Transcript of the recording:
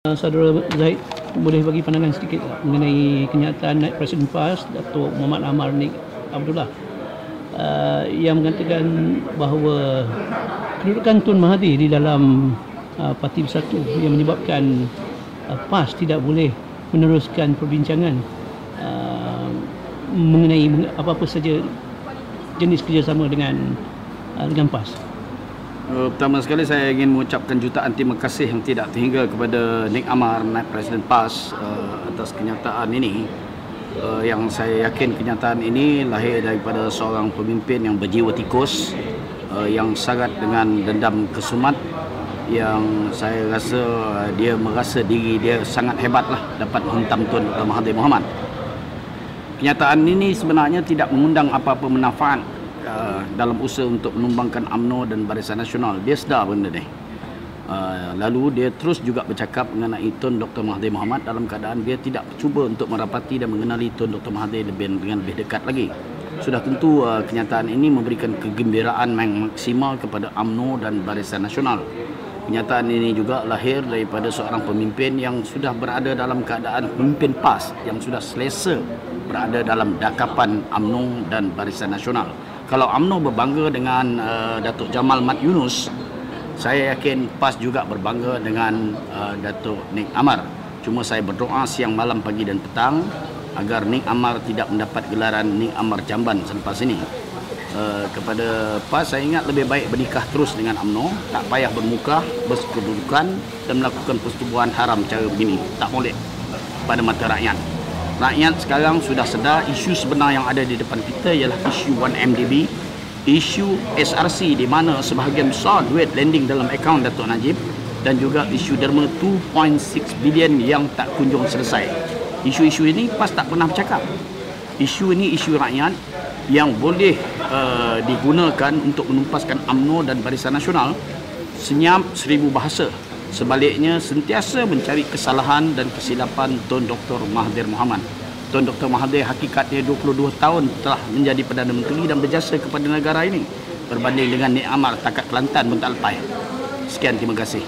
Saudara Zahid boleh bagi pandangan sedikit mengenai kenyataan Naib Presiden PAS Datuk Muhammad Amar Nik Abdullah yang mengatakan bahawa kedudukan Tun Mahathir di dalam Parti Bersatu yang menyebabkan PAS tidak boleh meneruskan perbincangan mengenai apa-apa saja jenis kerjasama dengan PAS. Pertama sekali saya ingin mengucapkan jutaan terima kasih yang tidak terhingga kepada Nik Amar, Naib Presiden PAS atas kenyataan ini. Yang saya yakin kenyataan ini lahir daripada seorang pemimpin yang berjiwa tikus, yang sangat dengan dendam kesumat, yang saya rasa dia merasa diri dia sangat hebatlah dapat menghentam Tun Dr. Mahathir Mohamad. Kenyataan ini sebenarnya tidak mengundang apa-apa manfaat dalam usaha untuk menumbangkan UMNO dan Barisan Nasional. Dia sedar benda ni. Lalu dia terus juga bercakap mengenai Tun Dr. Mahathir Mohamad dalam keadaan dia tidak cuba untuk merapati dan mengenali Tun Dr. Mahathir dengan lebih dekat lagi. Sudah tentu kenyataan ini memberikan kegembiraan yang maksimal kepada UMNO dan Barisan Nasional. Kenyataan ini juga lahir daripada seorang pemimpin yang sudah berada dalam keadaan pemimpin PAS yang sudah selesa berada dalam dakapan UMNO dan Barisan Nasional. Kalau UMNO berbangga dengan Datuk Jamal Mat Yunus, saya yakin PAS juga berbangga dengan Datuk Nik Amar. Cuma saya berdoa siang, malam, pagi dan petang agar Nik Amar tidak mendapat gelaran Nik Amar Jamban selepas ini. Kepada PAS, saya ingat lebih baik bernikah terus dengan UMNO, tak payah bermuka, berkedudukan dan melakukan persetubuhan haram cara begini. Tak boleh pada mata rakyat. Rakyat sekarang sudah sedar isu sebenar yang ada di depan kita ialah isu 1MDB, isu SRC di mana sebahagian besar duit landing dalam akaun Datuk Najib dan juga isu derma 2.6 bilion yang tak kunjung selesai. Isu-isu ini PAS tak pernah bercakap. Isu ini isu rakyat yang boleh digunakan untuk menumpaskan UMNO dan Barisan Nasional senyap 1000 bahasa. Sebaliknya sentiasa mencari kesalahan dan kesilapan Tun Dr. Mahathir Mohamad. Tun Dr. Mahathir hakikatnya 22 tahun telah menjadi Perdana Menteri dan berjasa kepada negara ini. Berbanding dengan Nik Amar, takat Kelantan pun tak lepas. Sekian, terima kasih.